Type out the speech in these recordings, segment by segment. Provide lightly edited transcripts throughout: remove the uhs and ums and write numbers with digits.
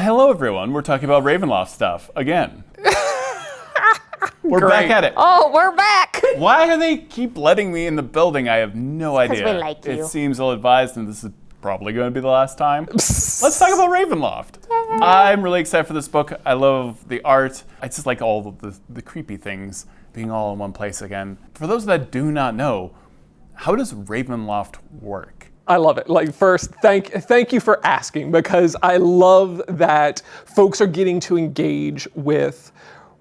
hello everyone. We're talking about Ravenloft stuff again. We're Great. back at it. Oh, we're back! Why do they keep letting me in the building? I have no idea. we like you. It seems ill-advised, and this is probably going to be the last time. Let's talk about Ravenloft. Yay. I'm really excited for this book. I love the art. I just like all of the creepy things being all in one place again. For those that do not know, how does Ravenloft work? I love it. Like, first, thank you for asking, because I love that folks are getting to engage with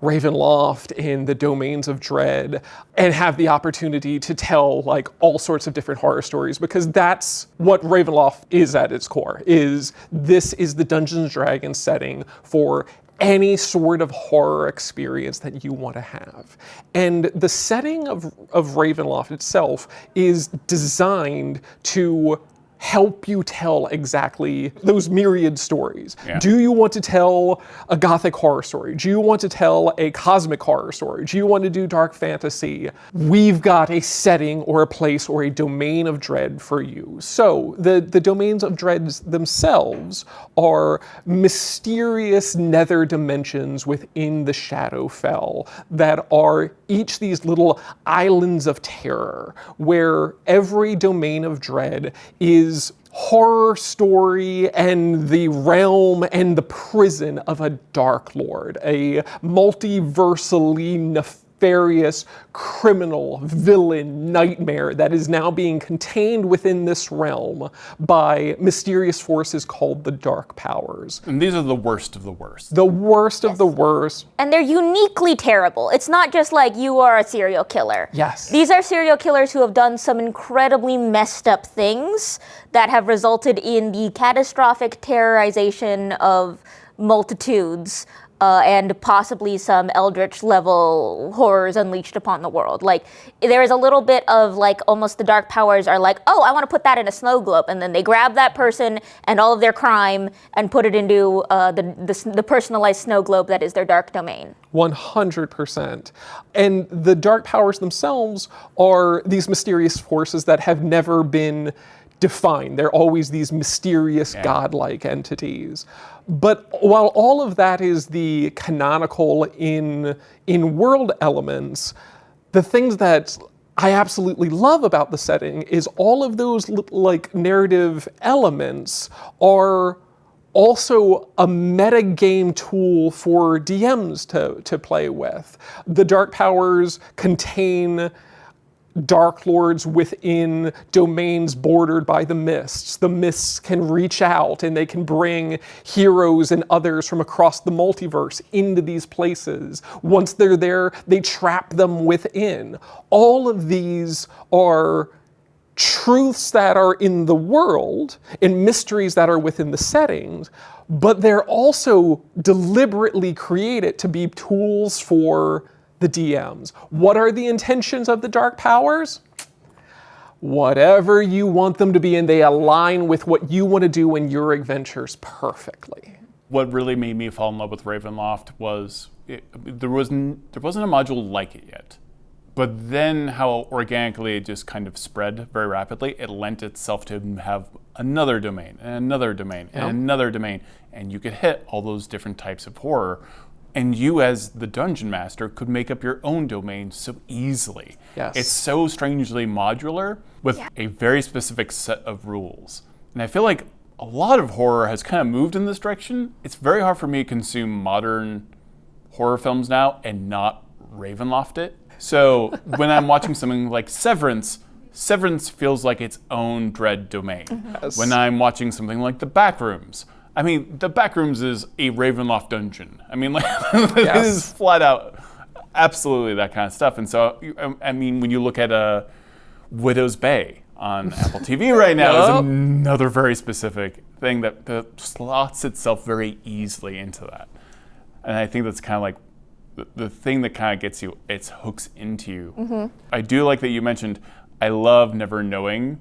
Ravenloft in the domains of dread and have the opportunity to tell like all sorts of different horror stories, because that's what Ravenloft is at its core. This is the Dungeons and Dragons setting for any sort of horror experience that you want to have. And the setting of Ravenloft itself is designed to help you tell exactly those myriad stories. Yeah. Do you want to tell a gothic horror story? Do you want to tell a cosmic horror story? Do you want to do dark fantasy? We've got a setting or a place or a domain of dread for you. So the domains of dread themselves are mysterious nether dimensions within the Shadowfell that are each these little islands of terror, where every domain of dread is horror story and the realm and the prison of a Darklord, a multiversally nefarious criminal villain nightmare that is now being contained within this realm by mysterious forces called the Dark Powers. And these are the worst of the worst. The worst of the worst. And they're uniquely terrible. It's not just like you are a serial killer. Yes. These are serial killers who have done some incredibly messed up things that have resulted in the catastrophic terrorization of multitudes and possibly some eldritch level horrors unleashed upon the world. Like, there is a little bit of like almost the Dark Powers are like, oh, I want to put that in a snow globe, and then they grab that person and all of their crime and put it into the personalized snow globe that is their dark domain. 100%. And the Dark Powers themselves are these mysterious forces that have never been defined. They're always these mysterious godlike entities. But while all of that is the canonical in world elements, the things that I absolutely love about the setting is all of those like narrative elements are also a metagame tool for DMs to play with. The Dark Powers contain Darklords within domains bordered by the mists. The mists can reach out and they can bring heroes and others from across the multiverse into these places. Once they're there, they trap them within. All of these are truths that are in the world and mysteries that are within the settings, but they're also deliberately created to be tools for the DMs. What are the intentions of the Dark Powers? Whatever you want them to be, and they align with what you want to do in your adventures perfectly. What really made me fall in love with Ravenloft was there wasn't a module like it yet. But then how organically it just kind of spread very rapidly, it lent itself to have another domain, and another domain, and another domain, and you could hit all those different types of horror. And you, as the dungeon master, could make up your own domain so easily. Yes. It's so strangely modular with a very specific set of rules. And I feel like a lot of horror has kind of moved in this direction. It's very hard for me to consume modern horror films now and not Ravenloft it. So when I'm watching something like Severance feels like its own dread domain. Yes. When I'm watching something like The Backrooms, I mean, The Backrooms is a Ravenloft dungeon. I mean, like, it is flat out absolutely that kind of stuff. And so, I mean, when you look at Widow's Bay on Apple TV right now, is another very specific thing that slots itself very easily into that. And I think that's kind of like the thing that kind of gets you, it hooks into you. Mm-hmm. I do like that you mentioned, I love never knowing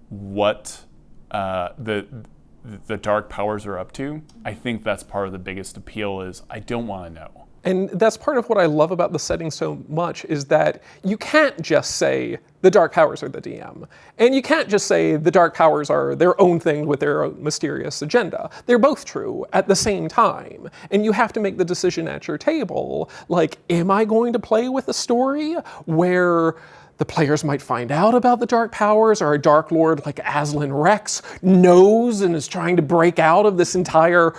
what the Dark Powers are up to. I think that's part of the biggest appeal is I don't want to know. And that's part of what I love about the setting so much, is that you can't just say the Dark Powers are the DM. And you can't just say the Dark Powers are their own thing with their own mysterious agenda. They're both true at the same time. And you have to make the decision at your table, like, am I going to play with a story where the players might find out about the Dark Powers, or a Dark Lord like Aslan Rex knows and is trying to break out of this entire...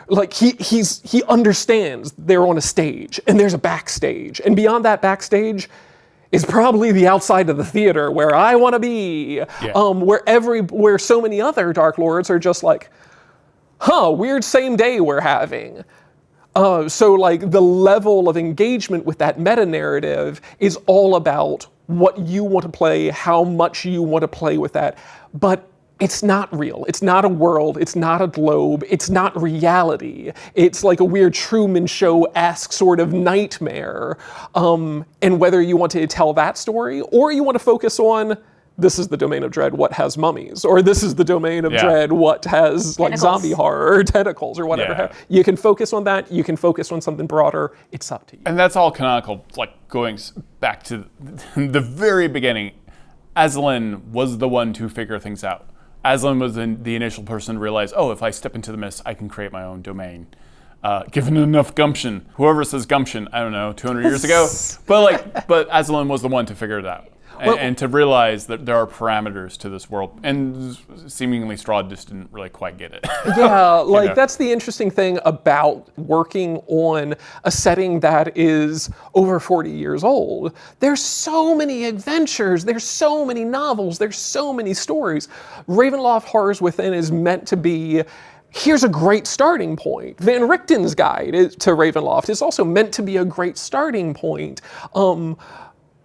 Like, he understands they're on a stage, and there's a backstage. And beyond that backstage is probably the outside of the theater where I want to be. Yeah. Where so many other Dark Lords are just like, weird same day we're having. So like the level of engagement with that meta narrative is all about what you want to play, how much you want to play with that. But it's not real. It's not a world. It's not a globe. It's not reality. It's like a weird Truman Show-esque sort of nightmare. And whether you want to tell that story, or you want to focus on, this is the domain of dread, what has mummies? Or this is the domain of dread, what has like zombie horror or tentacles or whatever. Yeah. You can focus on that. You can focus on something broader. It's up to you. And that's all canonical, like going back to the very beginning. Aslan was the one to figure things out. Aslan was the initial person to realize, if I step into the mist, I can create my own domain. Given enough gumption. Whoever says gumption, I don't know, 200 years ago. But Aslan was the one to figure it out. And to realize that there are parameters to this world. And seemingly Strahd just didn't really quite get it. Yeah, that's the interesting thing about working on a setting that is over 40 years old. There's so many adventures, there's so many novels, there's so many stories. Ravenloft Horrors Within is meant to be, here's a great starting point. Van Richten's guide to Ravenloft is also meant to be a great starting point.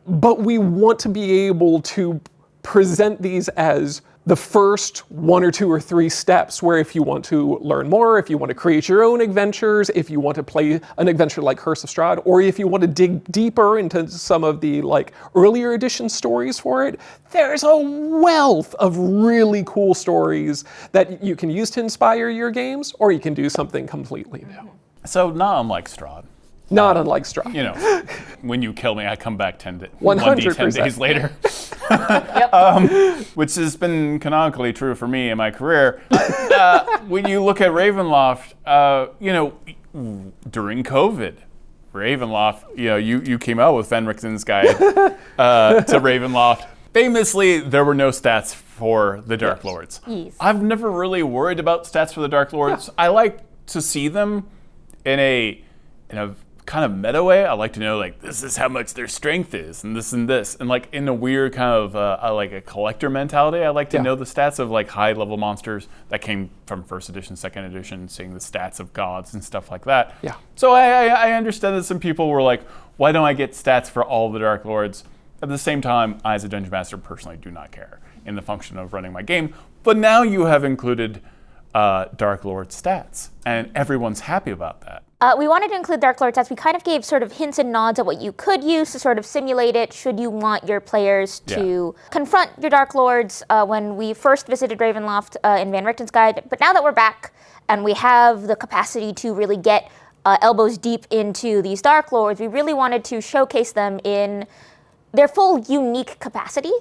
But we want to be able to present these as the first 1 or 2 or 3 steps, where if you want to learn more, if you want to create your own adventures, if you want to play an adventure like Curse of Strahd, or if you want to dig deeper into some of the like earlier edition stories for it, there's a wealth of really cool stories that you can use to inspire your games, or you can do something completely new. So not unlike Strahd. Not unlike Strahd. You know, when you kill me, I come back 10 days later. Which has been canonically true for me in my career. When you look at Ravenloft, during COVID, Ravenloft, you came out with Van Richten's guide to Ravenloft. Famously, there were no stats for the Darklords. Yes. I've never really worried about stats for the Darklords. Yeah. I like to see them in a kind of meta way. I like to know, like, this is how much their strength is, and this, and like in a weird kind of like a collector mentality. I like to know the stats of like high level monsters that came from first edition, second edition, seeing the stats of gods and stuff like that. Yeah. So I understand that some people were like, why don't I get stats for all the Dark Lords? At the same time, I as a dungeon master personally do not care in the function of running my game. But now you have included Dark Lord stats, and everyone's happy about that. We wanted to include Dark Lord stats. We kind of gave sort of hints and nods at what you could use to sort of simulate it should you want your players to confront your Dark Lords when we first visited Ravenloft in Van Richten's guide. But now that we're back and we have the capacity to really get elbows deep into these Dark Lords, we really wanted to showcase them in their full unique capacity,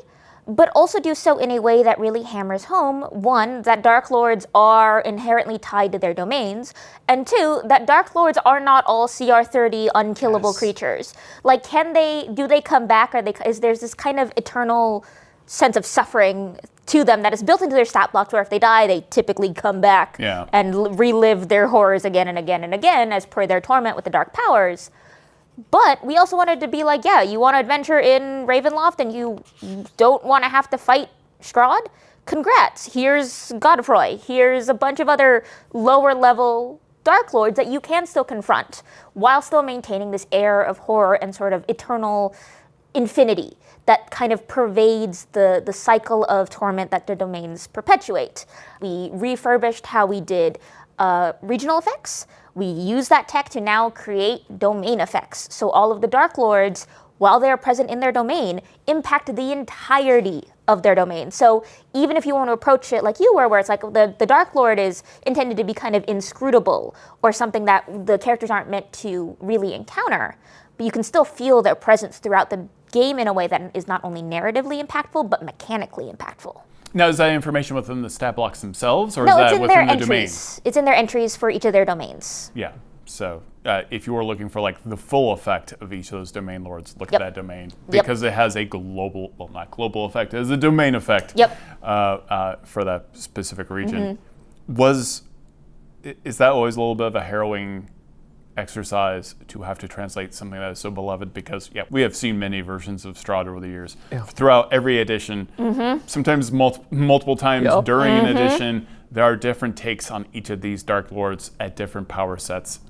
but also do so in a way that really hammers home, 1, that Dark Lords are inherently tied to their domains, and 2, that Dark Lords are not all CR30 unkillable creatures. Like, do they come back? There's this kind of eternal sense of suffering to them that is built into their stat blocks, where if they die, they typically come back and relive their horrors again and again and again, as per their torment with the Dark Powers. But we also wanted to be like, you want to adventure in Ravenloft and you don't want to have to fight Strahd? Congrats, here's Godfroy, here's a bunch of other lower level Dark Lords that you can still confront, while still maintaining this air of horror and sort of eternal infinity that kind of pervades the cycle of torment that the domains perpetuate. We refurbished how we did regional effects. We use that tech to now create domain effects. So all of the Dark Lords, while they are present in their domain, impact the entirety of their domain. So even if you want to approach it like you were, where it's like the Dark Lord is intended to be kind of inscrutable or something that the characters aren't meant to really encounter, but you can still feel their presence throughout the game in a way that is not only narratively impactful, but mechanically impactful. Now, is that information within the stat blocks themselves, or No, is that it's in within their the entries. domains? It's in their entries for each of their domains. Yeah. So if you were looking for like the full effect of each of those domain lords, look at that domain because it has a global, well, not global effect, it has a domain effect for that specific region. Is that always a little bit of a harrowing exercise to have to translate something that is so beloved? Because we have seen many versions of Strahd over the years throughout every edition, sometimes multiple times during an edition. There are different takes on each of these Dark Lords at different power sets.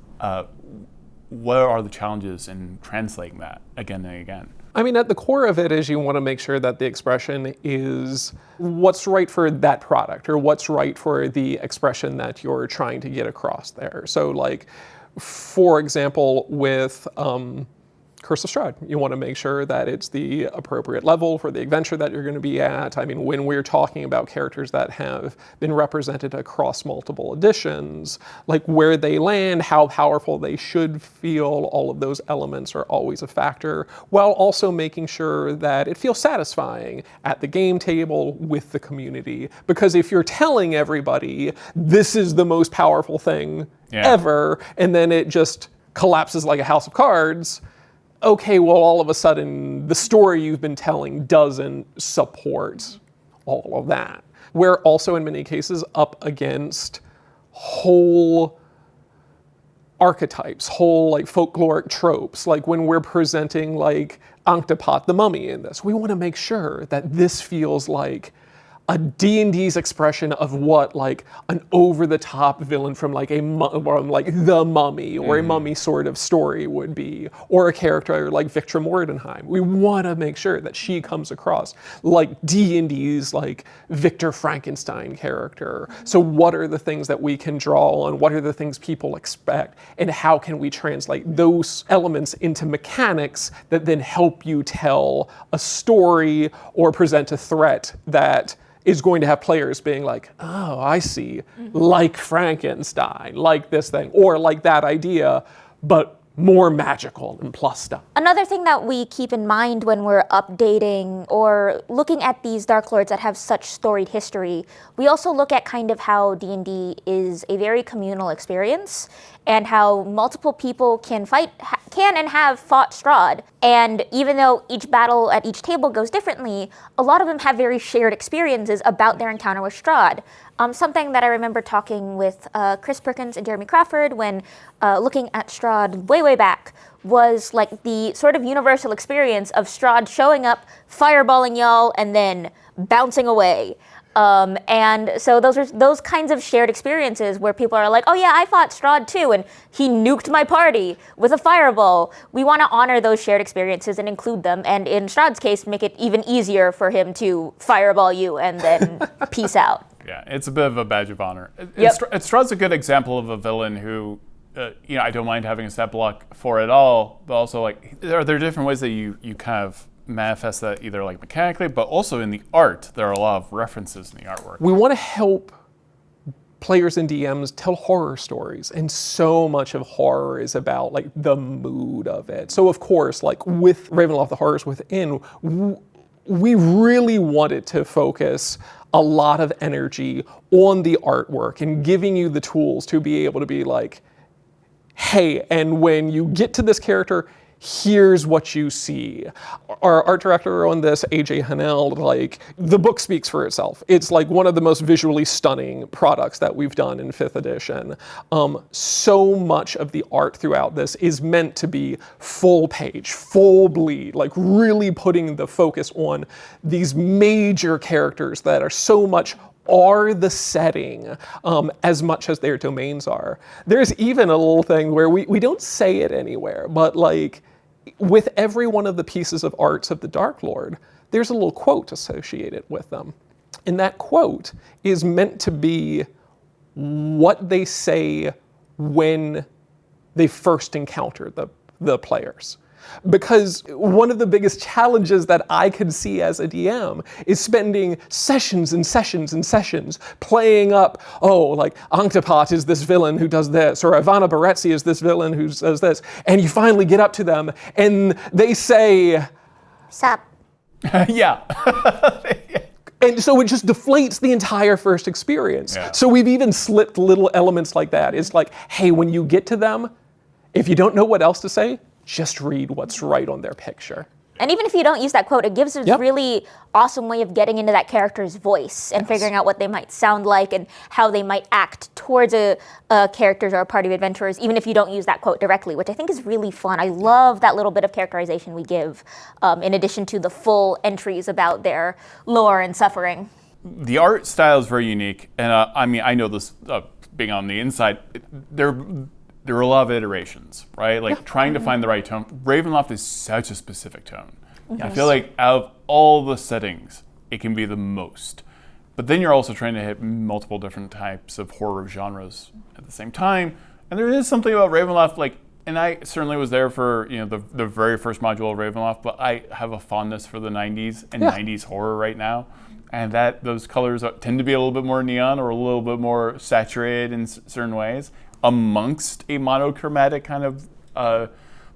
What are the challenges in translating that again and again? I mean, at the core of it is you want to make sure that the expression is what's right for that product, or what's right for the expression that you're trying to get across there. So like, for example, with Curse of Strahd, you want to make sure that it's the appropriate level for the adventure that you're going to be at. I mean, when we're talking about characters that have been represented across multiple editions, like where they land, how powerful they should feel, all of those elements are always a factor, while also making sure that it feels satisfying at the game table with the community. Because if you're telling everybody, this is the most powerful thing ever, and then it just collapses like a house of cards, okay, well, all of a sudden, the story you've been telling doesn't support all of that. We're also, in many cases, up against whole archetypes, whole like folkloric tropes. Like when we're presenting like Ankh-Dapat the Mummy in this, we want to make sure that this feels like a D&D's expression of what like an over-the-top villain from like The Mummy or a Mummy sort of story would be, or a character like Victra Mordenheim. We want to make sure that she comes across like D&D's like Victor Frankenstein character. So what are the things that we can draw on? What are the things people expect? And how can we translate those elements into mechanics that then help you tell a story or present a threat that is going to have players being like, oh, I see, like Frankenstein, like this thing, or like that idea, but more magical and plus stuff. Another thing that we keep in mind when we're updating or looking at these Dark Lords that have such storied history, we also look at kind of how D&D is a very communal experience and how multiple people can and have fought Strahd. And even though each battle at each table goes differently, a lot of them have very shared experiences about their encounter with Strahd. Something that I remember talking with Chris Perkins and Jeremy Crawford when looking at Strahd way back was like the sort of universal experience of Strahd showing up, fireballing y'all, and then bouncing away. And so those kinds of shared experiences where people are like, oh yeah, I fought Strahd too, and he nuked my party with a fireball. We want to honor those shared experiences and include them, and in Strahd's case, make it even easier for him to fireball you and then peace out. Yeah, it's a bit of a badge of honor. Strahd's a good example of a villain who, I don't mind having a stat block for it all, but also like there are different ways that you kind of manifest that either like mechanically, but also in the art. There are a lot of references in the artwork. We want to help players and DMs tell horror stories, and so much of horror is about like the mood of it. So of course, like with Ravenloft, the Horrors Within, we really wanted to focus a lot of energy on the artwork and giving you the tools to be able to be like, hey, and when you get to this character, here's what you see. Our art director on this, AJ Hanel, like the book speaks for itself. It's like one of the most visually stunning products that we've done in 5th edition. So much of the art throughout this is meant to be full page, full bleed, like really putting the focus on these major characters that are so much are the setting as much as their domains are. There's even a little thing where we don't say it anywhere, but like with every one of the pieces of arts of the Dark Lord, there's a little quote associated with them. And that quote is meant to be what they say when they first encounter the players. Because one of the biggest challenges that I could see as a DM is spending sessions and sessions and sessions playing up, like Anktapat is this villain who does this, or Ivana Barretsi is this villain who does this, and you finally get up to them and they say, Sup. Yeah. And so it just deflates the entire first experience. Yeah. So we've even slipped little elements like that. It's like, hey, when you get to them, if you don't know what else to say, just read what's right on their picture. And even if you don't use that quote, it gives a really awesome way of getting into that character's voice and figuring out what they might sound like and how they might act towards a characters or a party of adventurers, even if you don't use that quote directly, which I think is really fun. I love that little bit of characterization we give, in addition to the full entries about their lore and suffering. The art style is very unique, and I know this being on the inside. There are a lot of iterations, right? Like trying to find the right tone. Ravenloft is such a specific tone. Yes. I feel like out of all the settings, it can be the most. But then you're also trying to hit multiple different types of horror genres at the same time. And there is something about Ravenloft, and I certainly was there for the very first module of Ravenloft, but I have a fondness for the 90s and 90s horror right now. And those colors tend to be a little bit more neon or a little bit more saturated in certain ways. Amongst a monochromatic kind of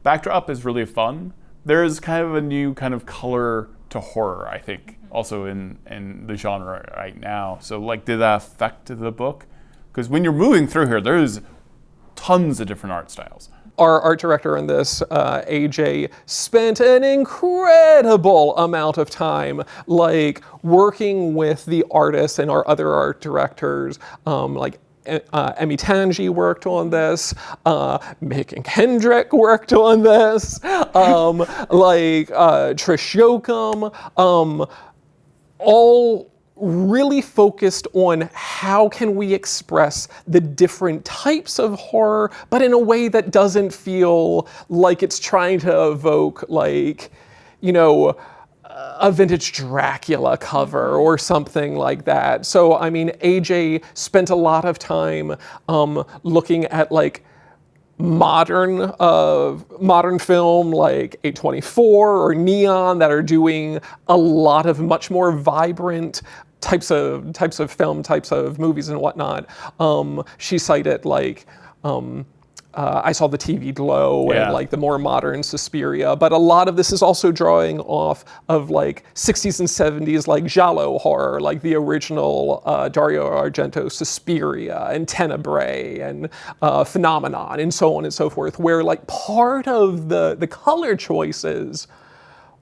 backdrop is really fun. There's kind of a new kind of color to horror, I think, also in the genre right now. So did that affect the book? Because when you're moving through here, there's tons of different art styles. Our art director in this, AJ, spent an incredible amount of time working with the artists and our other art directors, Emi Tanji worked on this, Mick and Kenreck worked on this, Trish Yoakum, all really focused on how can we express the different types of horror, but in a way that doesn't feel like it's trying to evoke a vintage Dracula cover or something like that. So, AJ spent a lot of time looking at modern film like A24 or Neon that are doing a lot of much more vibrant types of film, types of movies and whatnot. She cited I saw the TV Glow and the more modern Suspiria, but a lot of this is also drawing off of 60s and 70s giallo horror, the original Dario Argento Suspiria and Tenebrae and Phenomenon and so on and so forth, where part of the color choices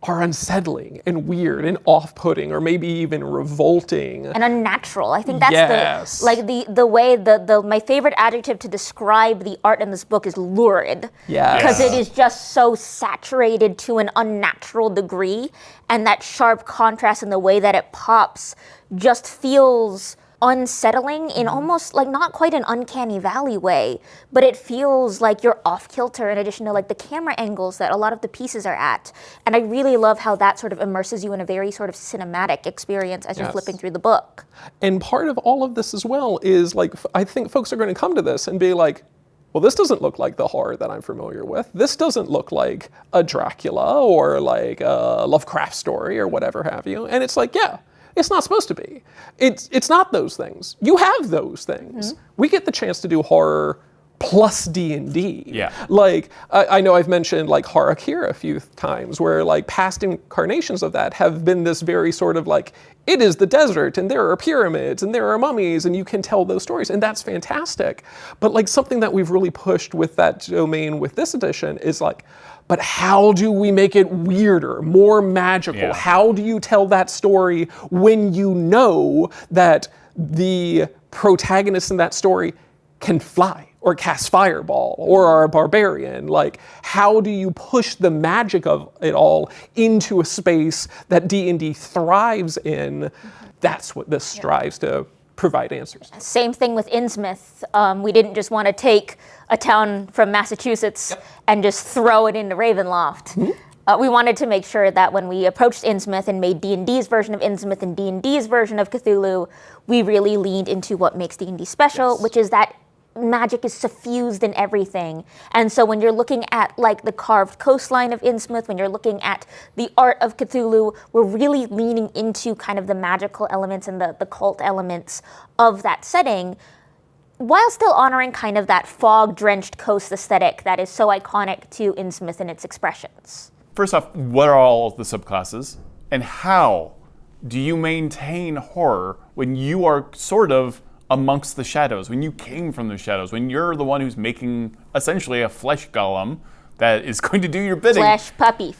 are unsettling and weird and off-putting or maybe even revolting. And unnatural. I think that's the way, my favorite adjective to describe the art in this book is lurid. Yes. Because it is just so saturated to an unnatural degree, and that sharp contrast in the way that it pops just feels unsettling in almost not quite an uncanny valley way, but it feels like you're off kilter in addition to the camera angles that a lot of the pieces are at. And I really love how that sort of immerses you in a very sort of cinematic experience as you're flipping through the book. And part of all of this as well is I think folks are going to come to this and be like, well, this doesn't look like the horror that I'm familiar with. This doesn't look like a Dracula or a Lovecraft story or whatever have you. And it's it's not supposed to be. It's not those things. You have those things. Mm-hmm. We get the chance to do horror plus D&D. Yeah. I know I've mentioned Harakiri a few times, where past incarnations of that have been this very sort of it is the desert and there are pyramids and there are mummies and you can tell those stories and that's fantastic. But something that we've really pushed with that domain with this edition is but how do we make it weirder, more magical? Yeah. How do you tell that story when you know that the protagonist in that story can fly or cast fireball or are a barbarian? How do you push the magic of it all into a space that D&D thrives in? That's what this strives to provide answers. Same thing with Innsmouth. We didn't just want to take a town from Massachusetts and just throw it into Ravenloft. Mm-hmm. We wanted to make sure that when we approached Innsmouth and made D&D's version of Innsmouth and D&D's version of Cthulhu, we really leaned into what makes D&D special, which is that magic is suffused in everything. And so when you're looking at like the carved coastline of Innsmouth, when you're looking at the art of Cthulhu, we're really leaning into kind of the magical elements and the cult elements of that setting, while still honoring kind of that fog-drenched coast aesthetic that is so iconic to Innsmouth and its expressions. First off, what are all of the subclasses, and how do you maintain horror when you are sort of amongst the shadows, when you came from the shadows, when you're the one who's making essentially a flesh golem that is going to do your bidding? Flesh puppy.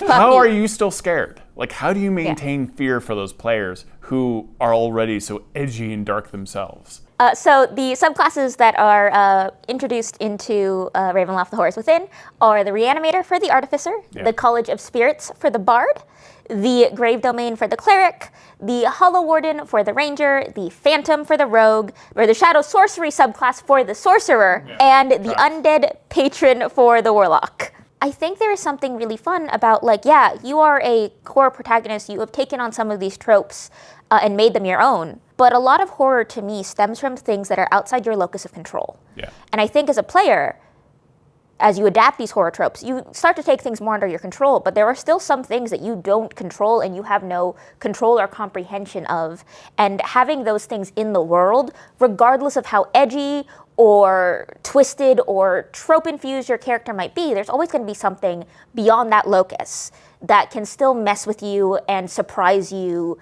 How are you still scared? Like, how do you maintain fear for those players who are already so edgy and dark themselves? So the subclasses that are introduced into Ravenloft: The Horrors Within are the Reanimator for the Artificer, the College of Spirits for the Bard, the Grave Domain for the Cleric, the Hollow Warden for the Ranger, the Phantom for the Rogue, or the Shadow Sorcery subclass for the Sorcerer, and the Undead Patron for the Warlock. I think there is something really fun about, like, yeah, you are a core protagonist, you have taken on some of these tropes and made them your own, but a lot of horror to me stems from things that are outside your locus of control. Yeah. And I think as a player, as you adapt these horror tropes, you start to take things more under your control, but there are still some things that you don't control and you have no control or comprehension of. And having those things in the world, regardless of how edgy or twisted or trope-infused your character might be, there's always going to be something beyond that locus that can still mess with you and surprise you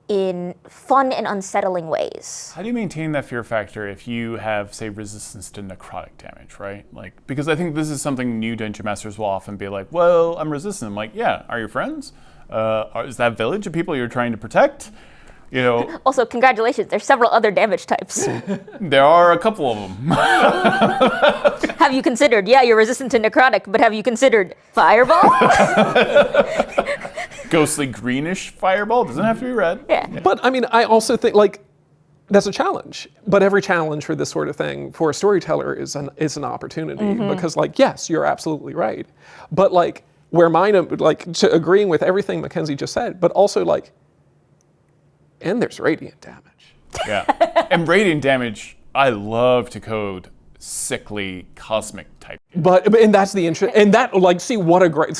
in fun and unsettling ways. How do you maintain that fear factor if you have, say, resistance to necrotic damage, right? Like, because I think this is something new Dungeon Masters will often be like, well, I'm resistant. I'm like, yeah, are you friends? Is that village of people you're trying to protect? You know. Also, congratulations, there's several other damage types. There are a couple of them. Have you considered, yeah, you're resistant to necrotic, but have you considered fireball? Ghostly greenish fireball, doesn't have to be red. Yeah. But I mean, I also think, like, that's a challenge. But every challenge for this sort of thing for a storyteller is an opportunity, because, like, yes, you're absolutely right. But, like, where mine, like, to agreeing with everything Mackenzie just said, but also, like, and there's radiant damage. Yeah. And radiant damage, I love to code sickly cosmic type. And that's the interest, and that, like, see what a great,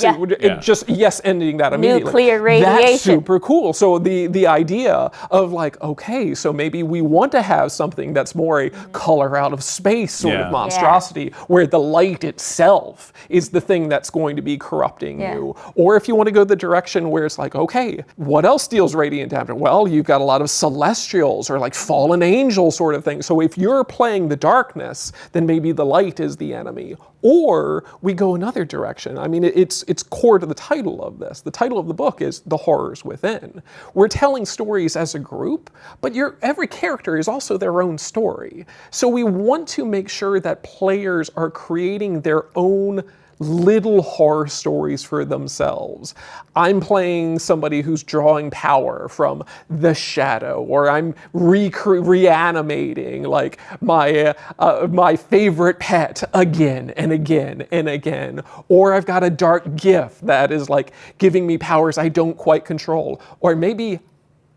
just ending that immediately. Nuclear radiation. That's super cool. So the idea of, like, okay, so maybe we want to have something that's more a color out of space sort of monstrosity, where the light itself is the thing that's going to be corrupting you. Or if you want to go the direction where it's like, okay, what else deals radiant damage? Well, you've got a lot of celestials or like fallen angel sort of thing. So if you're playing the darkness, then maybe the light is the enemy. Or we go another direction. I mean, it's core to the title of this. The title of the book is The Horrors Within. We're telling stories as a group, but every character is also their own story. So we want to make sure that players are creating their own little horror stories for themselves. I'm playing somebody who's drawing power from the shadow, or I'm reanimating like my favorite pet again and again and again. Or I've got a dark gift that is like giving me powers I don't quite control. Or maybe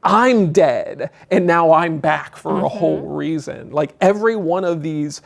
I'm dead and now I'm back for a whole reason. Like every one of these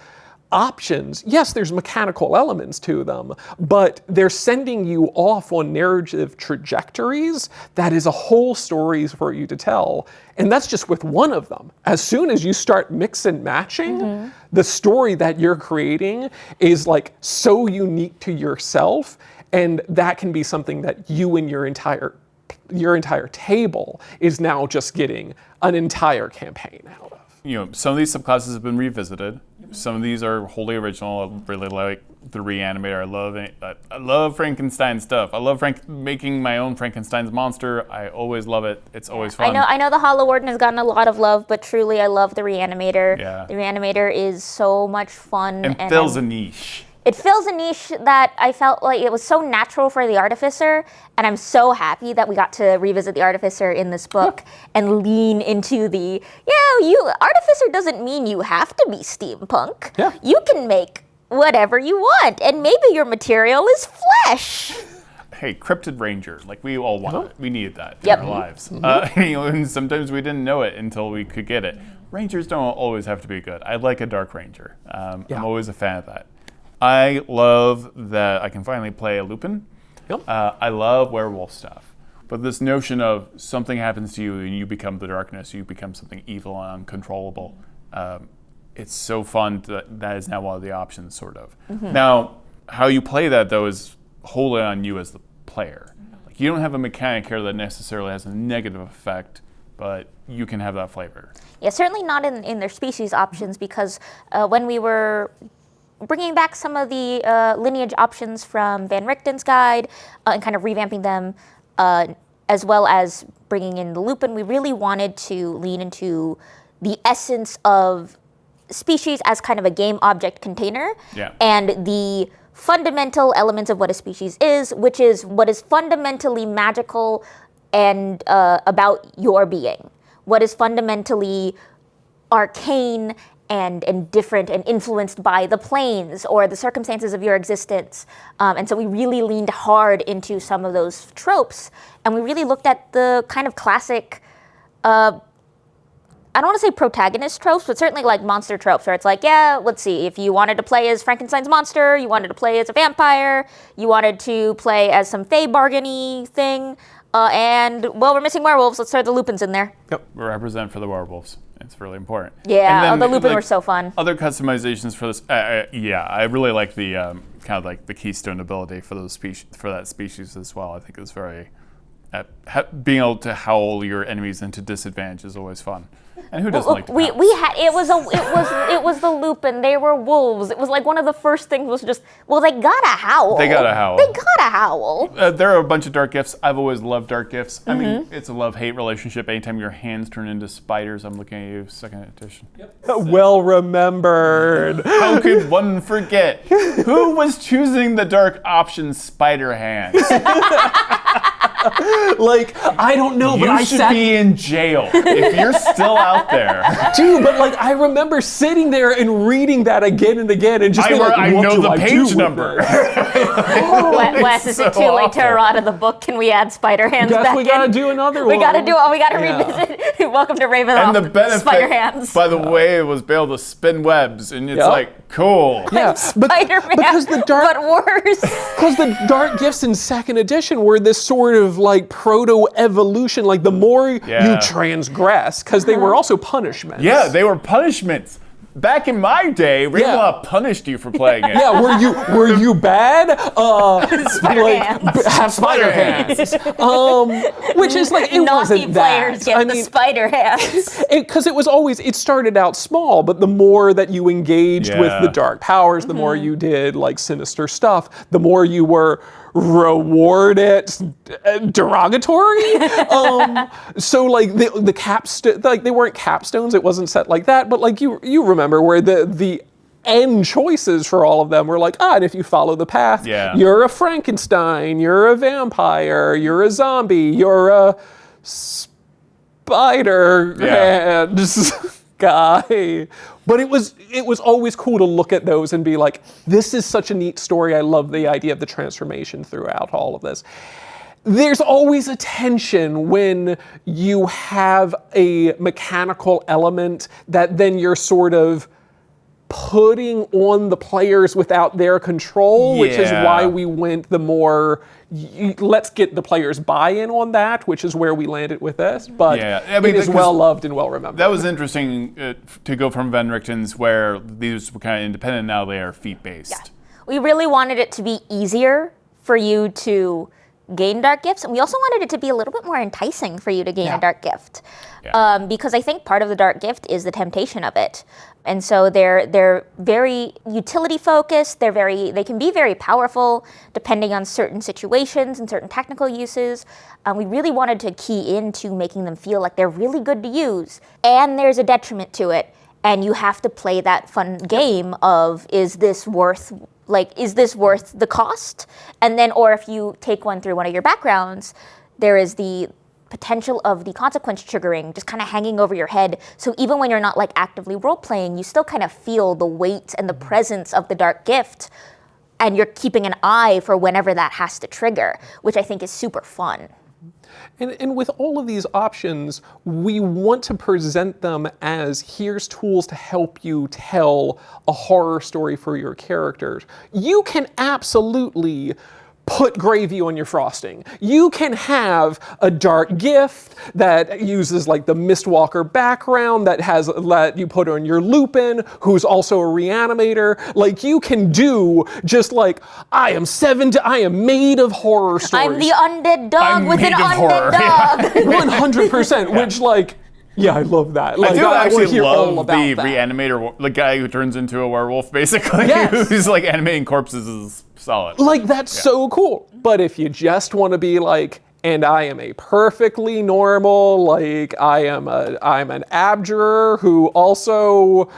options, yes, there's mechanical elements to them, but they're sending you off on narrative trajectories that is a whole story for you to tell. And that's just with one of them. As soon as you start mix and matching, the story that you're creating is like so unique to yourself, and that can be something that you and your entire table is now just getting an entire campaign out of. You know, some of these subclasses have been revisited. Some of these are wholly original. I really like the Reanimator. I love Frankenstein stuff. I love making my own Frankenstein's monster. I always love it. It's always fun. I know the Hollow Warden has gotten a lot of love, but truly I love the Reanimator. Yeah. The Reanimator is so much fun. And fills a niche. It fills a niche that I felt like it was so natural for the Artificer, and I'm so happy that we got to revisit the Artificer in this book and lean into the, Artificer doesn't mean you have to be steampunk. Yeah. You can make whatever you want, and maybe your material is flesh. hey, Cryptid Ranger, like we all want it. We needed that Yep. in our lives. And sometimes we didn't know it until we could get it. Rangers don't always have to be good. I like a Dark Ranger. I'm always a fan of that. I love that I can finally play a Lupin. Yep. I love werewolf stuff. But this notion of something happens to you and you become the darkness, you become something evil and uncontrollable. It's so fun that is now one of the options, sort of. Now, how you play that, though, is wholly on you as the player. Like, you don't have a mechanic here that necessarily has a negative effect, but you can have that flavor. Yeah, certainly not in their species options, because when we were bringing back some of the lineage options from Van Richten's guide and kind of revamping them, as well as bringing in the Lupin, we really wanted to lean into the essence of species as kind of a game object container, and the fundamental elements of what a species is, which is what is fundamentally magical and about your being, what is fundamentally arcane and different and influenced by the planes or the circumstances of your existence. And so we really leaned hard into some of those tropes, and we really looked at the kind of classic, I don't want to say protagonist tropes, but certainly like monster tropes, where it's like, yeah, let's see, if you wanted to play as Frankenstein's monster, you wanted to play as a vampire, you wanted to play as some fey bargainy thing, and, well, we're missing werewolves, let's throw the Lupins in there. Yep, we represent for the werewolves. It's really important. Yeah, And then, the Lupin were so fun. Other customizations for this, I really like the kind of like the keystone ability for those for that species as well. I think it's very being able to howl your enemies into disadvantage is always fun. And who doesn't like to pounce? We had it was the Lupin. They were wolves. It was like one of the first things was just, well, they gotta howl. They gotta howl. They gotta howl. There are a bunch of dark gifts. I've always loved dark gifts. I mean, it's a love-hate relationship. Anytime your hands turn into spiders, I'm looking at you, second edition. Well remembered. How could one forget? Who was choosing the dark option spider hands? Like, I don't know, but You I should be in jail if you're still out there. Dude, but like, I remember sitting there and reading that again and again and just being like, I what know do the I do page with number. Oh, Wes, is it too late to errata the book? Can we add spider hands Guess back we in? gotta do another one. We gotta revisit. Welcome to Ravenloft. And the benefit, spider hands. by the way, was be able to spin webs, and it's Yep. like, cool. Yeah, Spider-Man, because the dark, but worse. because the dark gifts in second edition were this sort of like proto-evolution, like the more you transgress, because they were also punishments. Yeah, they were punishments. Back in my day, Ravenloft punished you for playing it. Yeah, were you bad? Have spider hands. hands. Which is like, it Naughty wasn't players that. get the spider hands. Because it started out small, but the more that you engaged with the dark powers, the more you did like sinister stuff, the more you were rewarded derogatory. So like the capstone, like they weren't capstones, it wasn't set like that, but like you remember where the end choices for all of them were like, and if you follow the path, you're a Frankenstein, you're a vampire, you're a zombie, you're a spider hands guy. But it was always cool to look at those and be like, this is such a neat story. I love the idea of the transformation throughout all of this. There's always a tension when you have a mechanical element that then you're sort of putting on the players without their control, which is why we went the more, let's get the players buy-in on that, which is where we landed with this. But I mean, it is well loved and well remembered. That was interesting to go from Van Richten's, where these were kind of independent, now they are feat-based. Yeah. We really wanted it to be easier for you to gain dark gifts, and we also wanted it to be a little bit more enticing for you to gain a dark gift. Because I think part of the dark gift is the temptation of it. And so they're very utility focused. They can be very powerful depending on certain situations and certain technical uses. We really wanted to key into making them feel like they're really good to use. And there's a detriment to it. And you have to play that fun game of, is this worth the cost? And then, or if you take one through one of your backgrounds, there is the potential of the consequence triggering just kind of hanging over your head. So even when you're not like actively role playing, you still kind of feel the weight and the presence of the dark gift and you're keeping an eye for whenever that has to trigger, which I think is super fun. And with all of these options, we want to present them as here's tools to help you tell a horror story for your characters. You can absolutely put gravy on your frosting. You can have a dark gift that uses like the Mistwalker background that you put on your Lupin, who's also a reanimator. Like you can do just like, I am made of horror stories. I'm the undead dog with an undead dog. 100%, which like, yeah, I love that. Like, I do actually love the that. reanimator, the guy who turns into a werewolf, basically, Yes. who's like animating corpses is solid. Like, that's so cool. But if you just want to be like, and I am a perfectly normal, like, I'm an abjurer who also,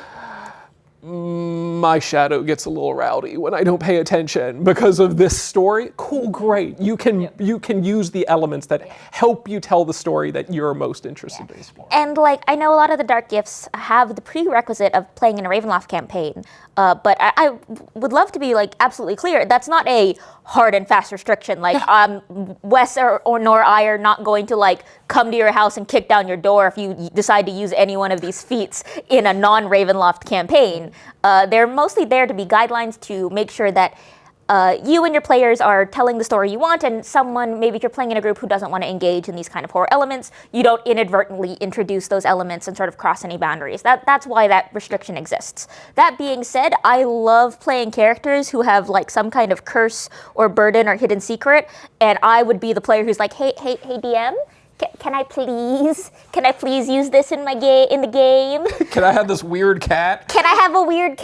my shadow gets a little rowdy when I don't pay attention because of this story. Cool, great. You can use the elements that help you tell the story that you're most interested in. And like, I know a lot of the dark gifts have the prerequisite of playing in a Ravenloft campaign, but I would love to be like absolutely clear. That's not a hard and fast restriction. Like, Wes nor I are not going to like come to your house and kick down your door if you decide to use any one of these feats in a non-Ravenloft campaign. They're mostly there to be guidelines to make sure that you and your players are telling the story you want, and someone, maybe if you're playing in a group who doesn't want to engage in these kind of horror elements, you don't inadvertently introduce those elements and sort of cross any boundaries. That's why that restriction exists. That being said, I love playing characters who have like some kind of curse or burden or hidden secret, and I would be the player who's like, hey DM, can I please use this in the game? Can I have this weird cat? Can I have a weird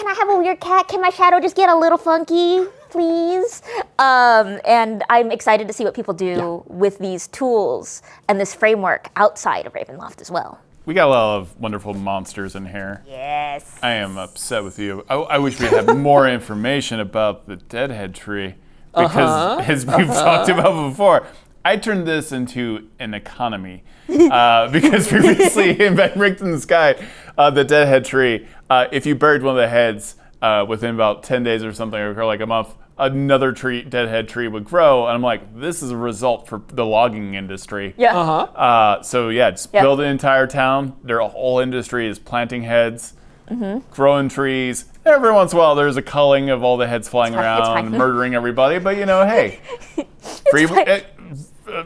cat? Can my shadow just get a little funky, please? And I'm excited to see what people do with these tools and this framework outside of Ravenloft as well. We got a lot of wonderful monsters in here. Yes. I am upset with you. I wish we had more information about the Deadhead tree, because as we've talked about before, I turned this into an economy because previously in Van Richten's Guide, the Deadhead tree, if you buried one of the heads within about 10 days or something, or like a month, another Deadhead tree would grow. And I'm like, this is a result for the logging industry. Yeah. So yeah, just build an entire town. Their whole industry is planting heads, growing trees. Every once in a while, there's a culling of all the heads flying around, murdering everybody. But you know, hey,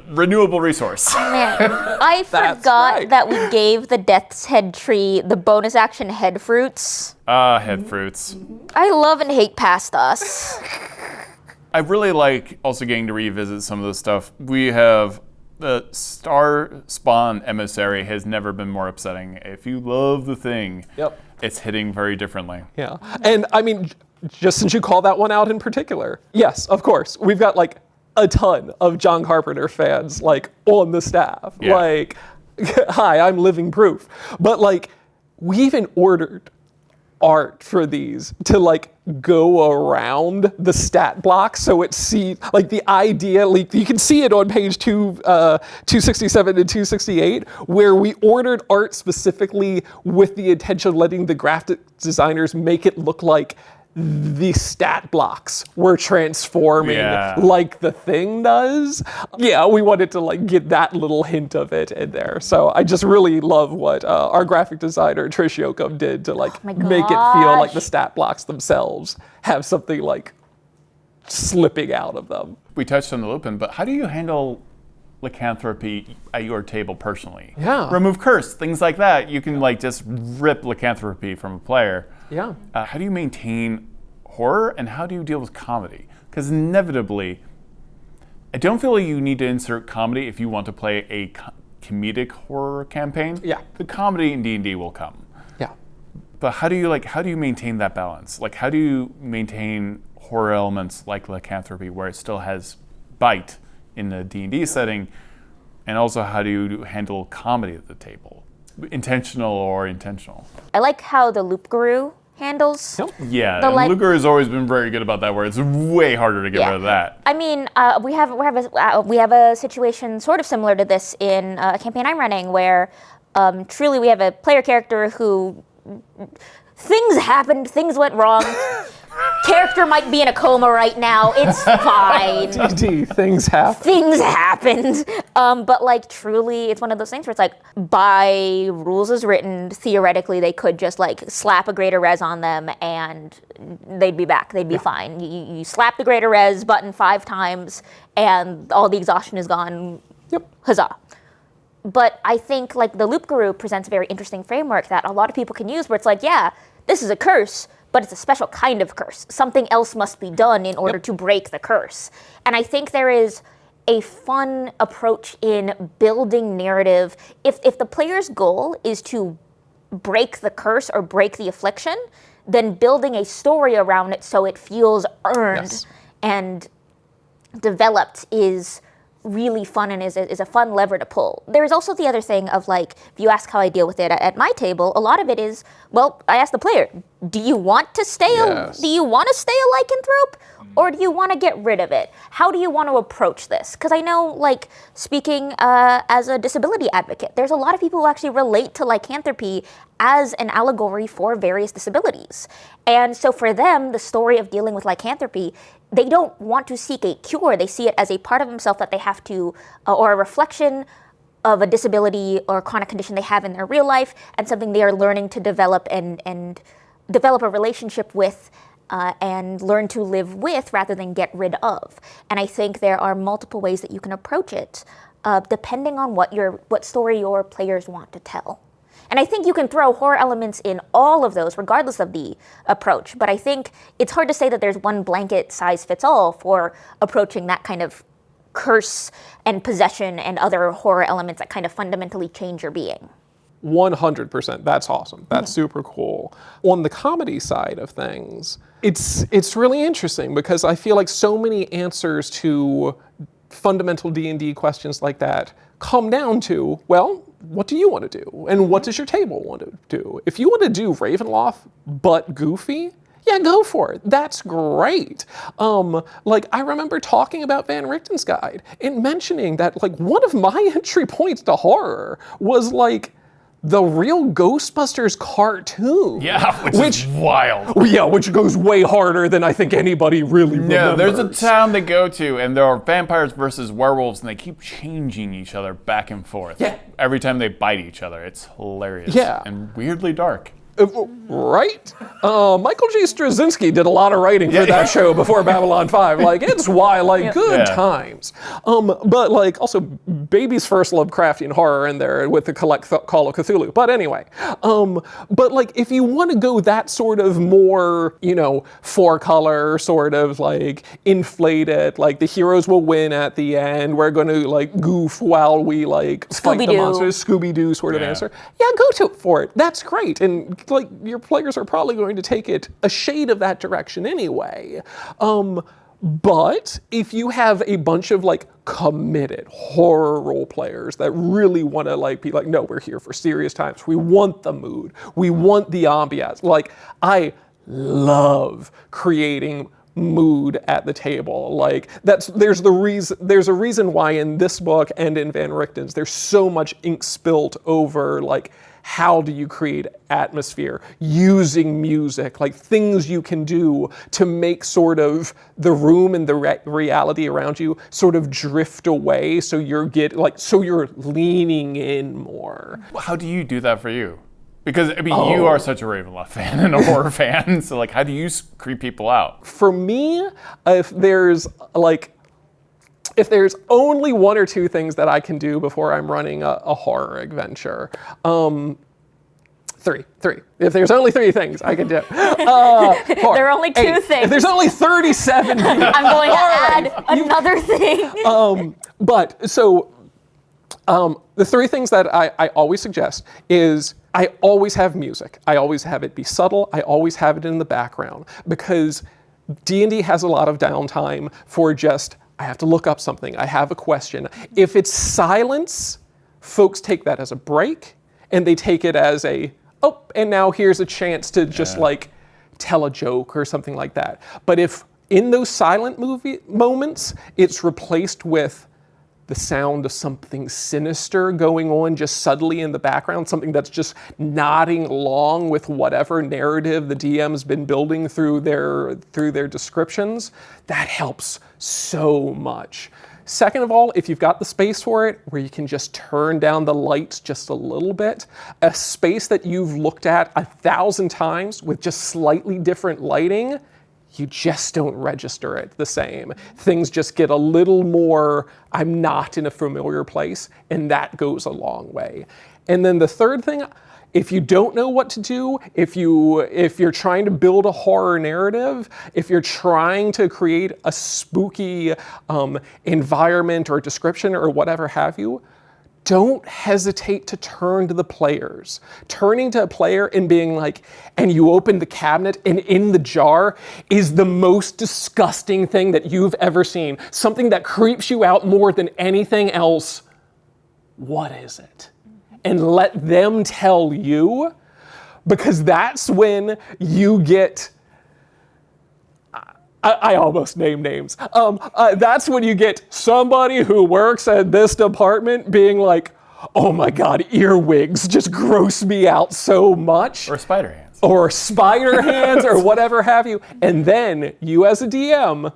renewable resource. Man, I forgot that we gave the Death's Head tree the bonus action head fruits. Head fruits. I love and hate past us. I really like also getting to revisit some of this stuff. We have the Star Spawn Emissary has never been more upsetting. If you love the thing, it's hitting very differently. Yeah, and I mean, just since you call that one out in particular, yes, of course, we've got like a ton of John Carpenter fans like on the staff. Yeah. Like, hi, I'm living proof. But like, we even ordered art for these to like go around the stat blocks, so it's like the idea, like you can see it on page 267 and 268, where we ordered art specifically with the intention of letting the graphic designers make it look like the stat blocks were transforming like the thing does. Yeah, we wanted to like get that little hint of it in there. So I just really love what our graphic designer Trish Yoakum did to like make it feel like the stat blocks themselves have something like slipping out of them. We touched on the Lupin, but how do you handle lycanthropy at your table personally? Yeah. Remove curse, things like that. You can like just rip lycanthropy from a player. Yeah. How do you maintain horror, and how do you deal with comedy? Because inevitably, I don't feel like you need to insert comedy if you want to play a comedic horror campaign. Yeah. The comedy in D&D will come. Yeah. But how do you maintain that balance? Like, how do you maintain horror elements like lycanthropy where it still has bite in the D&D setting, and also how do you handle comedy at the table? Intentional or intentional? I like how the Loop Guru handles. Yeah, and Luger has always been very good about that, where it's way harder to get rid of that. I mean, we have a situation sort of similar to this in a campaign I'm running, where truly we have a player character who things happened, things went wrong, Character might be in a coma right now. It's fine. D&D, things happen. Things happened. But like truly, it's one of those things where it's like, by rules as written, theoretically they could just like slap a greater res on them and they'd be back. They'd be fine. You slap the greater res button 5 times and all the exhaustion is gone. Yep. Huzzah. But I think like the Loop Guru presents a very interesting framework that a lot of people can use where it's like, yeah, this is a curse, but it's a special kind of curse. Something else must be done in order to break the curse. And I think there is a fun approach in building narrative. If the player's goal is to break the curse or break the affliction, then building a story around it so it feels earned and developed is really fun and is a fun lever to pull. There's also the other thing of like, if you ask how I deal with it at my table, a lot of it is, well, I ask the player, do you want to stay a lycanthrope? Or do you want to get rid of it? How do you want to approach this? Because I know, like, speaking as a disability advocate, there's a lot of people who actually relate to lycanthropy as an allegory for various disabilities. And so for them, the story of dealing with lycanthropy, they don't want to seek a cure. They see it as a part of themselves that they have to, or a reflection of a disability or chronic condition they have in their real life, and something they are learning to develop and develop a relationship with and learn to live with rather than get rid of. And I think there are multiple ways that you can approach it, depending on what story your players want to tell. And I think you can throw horror elements in all of those, regardless of the approach. But I think it's hard to say that there's one blanket size fits all for approaching that kind of curse and possession and other horror elements that kind of fundamentally change your being. 100%. That's awesome. That's super cool. On the comedy side of things, it's really interesting because I feel like so many answers to fundamental D&D questions like that come down to, well, what do you want to do? And what does your table want to do? If you want to do Ravenloft but goofy, yeah, go for it. That's great. Like, I remember talking about Van Richten's Guide and mentioning that, like, one of my entry points to horror was, like, the real Ghostbusters cartoon. Yeah, which is wild. Yeah, which goes way harder than I think anybody really remembers. Yeah, there's a town they go to, and there are vampires versus werewolves, and they keep changing each other back and forth. Yeah. Every time they bite each other. It's hilarious. Yeah. And weirdly dark. Right? Michael G. Straczynski did a lot of writing for that show before Babylon 5. Like, it's why, like, good times. But, like, also, baby's first Lovecraftian horror in there with the Call of Cthulhu. But anyway, but, like, if you want to go that sort of more, you know, 4-color, sort of, like, inflated, like, the heroes will win at the end, we're going to, like, goof while we, like, fight the monsters, Scooby-Doo sort of answer. Yeah, go for it. That's great. And, like, your players are probably going to take it a shade of that direction anyway. But if you have a bunch of, like, committed horror role players that really want to, like, be like, no, we're here for serious times. We want the mood. We want the ambiance. Like, I love creating mood at the table. Like, there's a reason why in this book and in Van Richten's there's so much ink spilt over, like, how do you create atmosphere using music, like things you can do to make sort of the room and the reality around you sort of drift away, so you're leaning in more. How do you do that for you? Because, I mean, you are such a Ravenloft fan and a horror fan, so, like, how do you creep people out? For me, if there's only 1 or 2 things that I can do before I'm running a horror adventure, 3. If there's only 3 things I can do. There are only 2 things. If there's only 37 people. I'm going to add another thing. But, so, the 3 things that I always suggest is I always have music. I always have it be subtle. I always have it in the background. Because D&D has a lot of downtime for just, I have to look up something. I have a question. If it's silence, folks take that as a break, and they take it as and now here's a chance to just like tell a joke or something like that. But if in those silent movie moments, it's replaced with the sound of something sinister going on just subtly in the background, something that's just nodding along with whatever narrative the DM's been building through their descriptions, that helps so much. Second of all, if you've got the space for it, where you can just turn down the lights just a little bit, a space that you've looked at 1,000 times with just slightly different lighting, you just don't register it the same. Things just get a little more, I'm not in a familiar place, and that goes a long way. And then the third thing, if you don't know what to do, if you're trying to build a horror narrative, if you're trying to create a spooky environment or description or whatever have you, don't hesitate to turn to the players. Turning to a player and being like, and you open the cabinet and in the jar is the most disgusting thing that you've ever seen. Something that creeps you out more than anything else. What is it? And let them tell you, because that's when you get, I almost name names. That's when you get somebody who works at this department being like, oh my God, earwigs just gross me out so much. Or spider hands. Or spider hands or whatever have you. And then you as a DM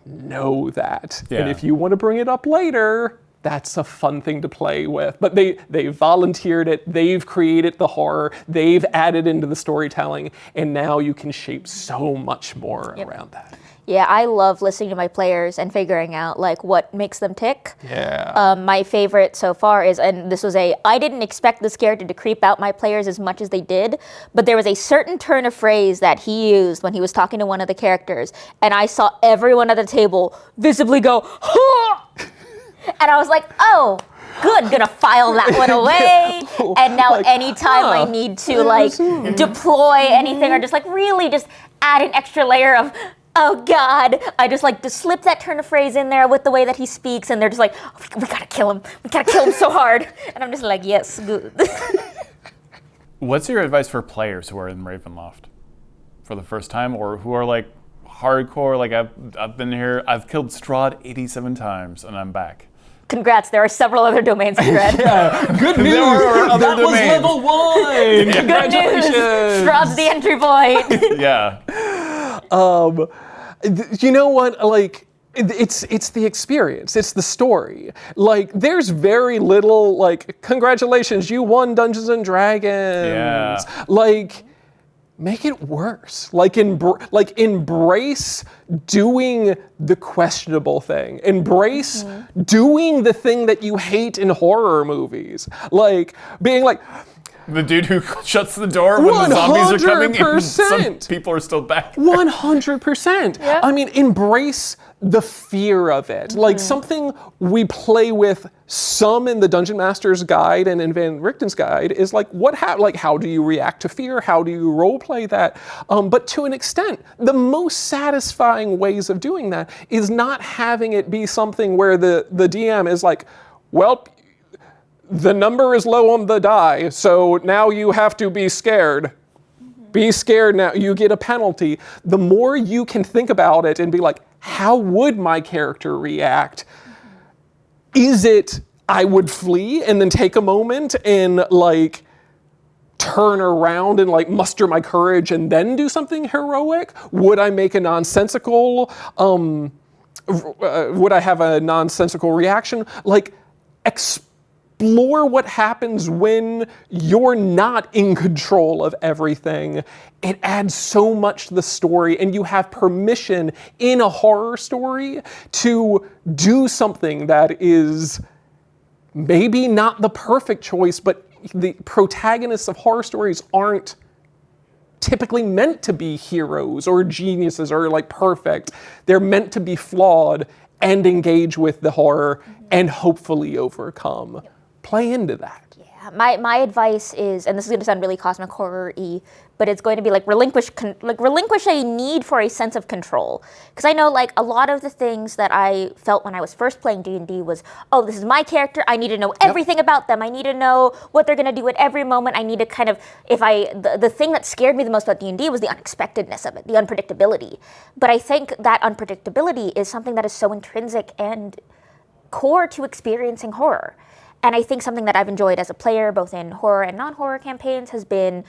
know that. Yeah. And if you want to bring it up later, that's a fun thing to play with. But they volunteered it, they've created the horror, they've added into the storytelling, and now you can shape so much more around that. Yeah, I love listening to my players and figuring out like what makes them tick. Yeah. My favorite so far is, and this was I didn't expect this character to creep out my players as much as they did, but there was a certain turn of phrase that he used when he was talking to one of the characters, and I saw everyone at the table visibly go, "Huh!" And I was like, oh, good, gonna file that one away. And now like, anytime I need to like deploy anything or just like really just add an extra layer of, oh God, I just like to slip that turn of phrase in there with the way that he speaks, and they're just like, oh, we gotta kill him so hard. And I'm just like, yes, good. What's your advice for players who are in Ravenloft for the first time, or who are like hardcore, like I've been here, I've killed Strahd 87 times and I'm back? Congrats, there are several other domains in Red. Yeah, good news. That was level 1. Congratulations. Good news. Strahd's the entry point. Yeah. You know what? Like, it's the experience. It's the story. Like, there's very little like, congratulations, you won Dungeons and Dragons. Yeah. Like, make it worse. Like embrace doing the questionable thing. Embrace doing the thing that you hate in horror movies. Like being like the dude who shuts the door when the zombies are coming and some people are still back there. 100%. Yeah. I mean, embrace the fear of it. Like something we play with some in the Dungeon Master's Guide and in Van Richten's Guide is like, how do you react to fear? How do you role play that? But to an extent, the most satisfying ways of doing that is not having it be something where the DM is like, well, the number is low on the die, so now you have to be scared. Be scared now, you get a penalty. The more you can think about it and be like, how would my character react? Is it, I would flee and then take a moment and like turn around and like muster my courage and then do something heroic? Would I make a nonsensical, would I have a nonsensical reaction? Like, explore what happens when you're not in control of everything. It adds so much to the story, and you have permission in a horror story to do something that is maybe not the perfect choice, but the protagonists of horror stories aren't typically meant to be heroes or geniuses or like perfect. They're meant to be flawed and engage with the horror and hopefully overcome. Play into that. Yeah, my advice is, and this is going to sound really cosmic horror-y, but it's going to be like relinquish a need for a sense of control. Because I know like a lot of the things that I felt when I was first playing D&D was, oh, this is my character, I need to know everything about them, I need to know what they're going to do at every moment, I need to kind of, the thing that scared me the most about D&D was the unexpectedness of it, the unpredictability. But I think that unpredictability is something that is so intrinsic and core to experiencing horror. And I think something that I've enjoyed as a player, both in horror and non-horror campaigns, has been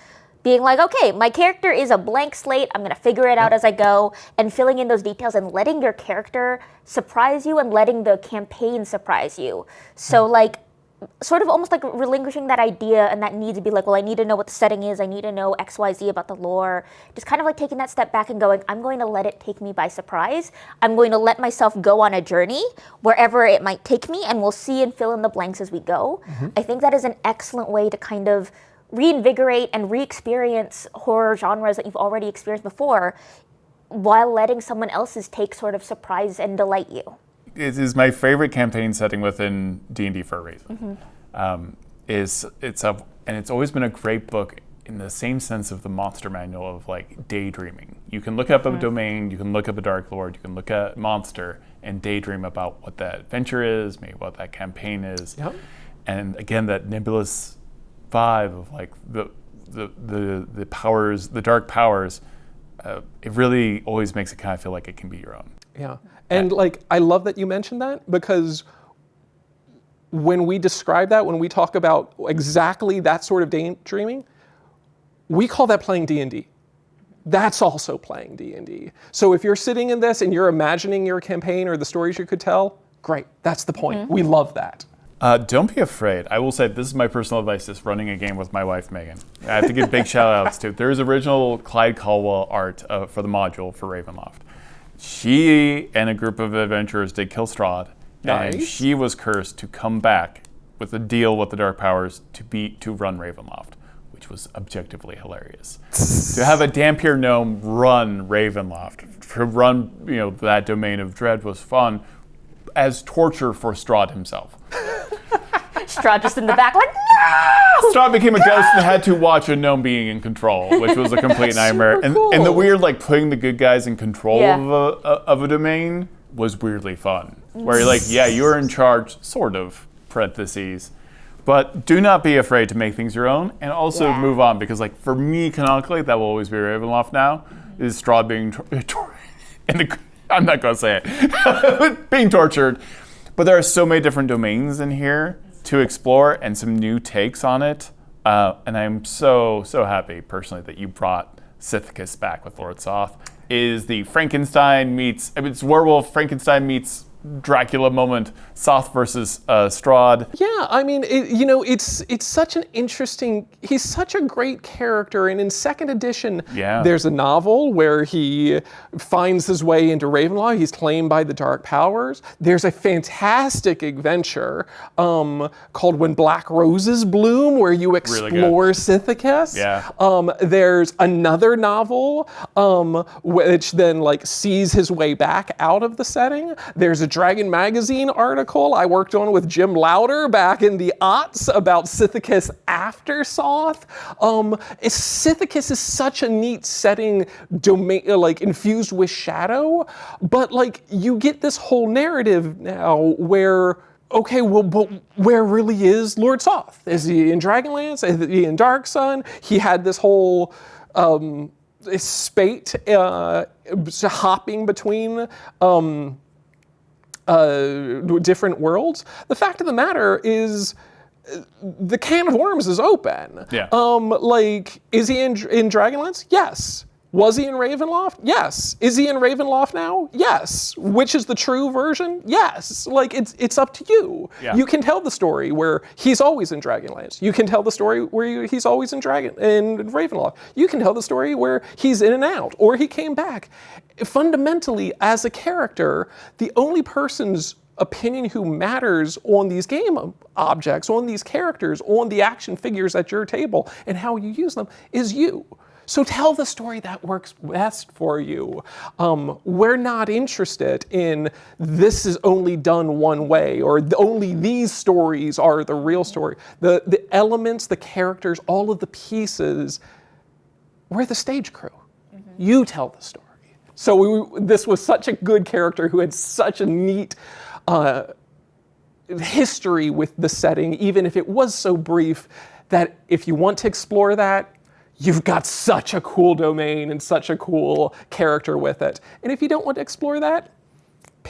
being like, okay, my character is a blank slate, I'm gonna figure it out as I go, and filling in those details and letting your character surprise you and letting the campaign surprise you. So like, sort of almost like relinquishing that idea and that need to be like, well, I need to know what the setting is, I need to know X, Y, Z about the lore. Just kind of like taking that step back and going, I'm going to let it take me by surprise. I'm going to let myself go on a journey wherever it might take me, and we'll see and fill in the blanks as we go. I think that is an excellent way to kind of reinvigorate and re-experience horror genres that you've already experienced before while letting someone else's take sort of surprise and delight you. It is my favorite campaign setting within D&D for a reason. And it's always been a great book in the same sense of the monster manual of like daydreaming. You can look up a domain, you can look up a Darklord, you can look at monster and daydream about what that adventure is, maybe what that campaign is. And again, that nebulous vibe of like the powers, the dark powers, it really always makes it kind of feel like it can be your own. Yeah, and like I love that you mentioned that, because when we describe that, when we talk about exactly that sort of daydreaming, we call that playing D&D. That's also playing D&D. So if you're sitting in this and you're imagining your campaign or the stories you could tell, great, that's the point. We love that. Don't be afraid. I will say this is my personal advice, just running a game with my wife, Megan. I have to give big shout outs to. There is original Clyde Caldwell art for the module for Ravenloft. She and a group of adventurers did kill Strahd, and she was cursed to come back with a deal with the Dark Powers to run Ravenloft, which was objectively hilarious. To have a Dampier gnome run Ravenloft, to run that domain of dread was fun, as torture for Strahd himself. Strahd just in the back like, no! Strahd became a ghost and had to watch a gnome being in control, which was a complete nightmare. Cool. And the weird, like, putting the good guys in control of a domain was weirdly fun. Where you're like, yeah, you're in charge, sort of, parentheses. But do not be afraid to make things your own, and also move on, because like for me, canonically, that will always be Ravenloft now, is Strahd being I'm not going to say it, being tortured. But there are so many different domains in here to explore and some new takes on it. And I'm so happy, personally, that you brought Sithicus back with Lord Soth. Is the Frankenstein it's werewolf, Frankenstein meets Dracula moment, Soth versus Strahd. Yeah, I mean, it's such an interesting, he's such a great character, and in second edition, there's a novel where he finds his way into Ravenloft, he's claimed by the Dark Powers. There's a fantastic adventure called When Black Roses Bloom, where you explore Sithicus. There's another novel which then like sees his way back out of the setting. There's a Dragon Magazine article I worked on with Jim Lauder back in the aughts about Sithicus after Soth. Sithicus is such a neat setting, domain, like infused with shadow, but like you get this whole narrative now where, okay, well, but where really is Lord Soth? Is he in Dragonlance? Is he in Darksun? He had this whole spate hopping between different worlds. The fact of the matter is, the can of worms is open. Like, is he in Dragonlance? Yes. Was he in Ravenloft? Yes. Is he in Ravenloft now? Yes. Which is the true version? Yes. Like, it's up to you. You can tell the story where he's always in Dragonlance. You can tell the story where he's always in Ravenloft. You can tell the story where he's in and out, or he came back. Fundamentally, as a character, the only person's opinion who matters on these game objects, on these characters, on the action figures at your table, and how you use them is you. So tell the story that works best for you. We're not interested in this is only done one way, or only these stories are the real story. The elements, the characters, all of the pieces, we're the stage crew. You tell the story. So this was such a good character who had such a neat history with the setting, even if it was so brief, that if you want to explore that, you've got such a cool domain and such a cool character with it. And if you don't want to explore that,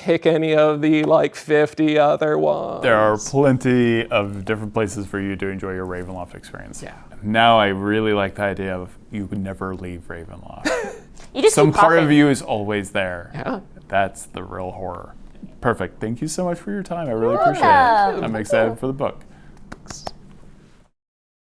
pick any of the like 50 other ones. There are plenty of different places for you to enjoy your Ravenloft experience. Yeah. Now I really like the idea of you would never leave Ravenloft. You just Some keep part of hopping. you is always there. Yeah. That's the real horror. Perfect. Thank you so much for your time. I really You're appreciate welcome. it. I'm excited for the book.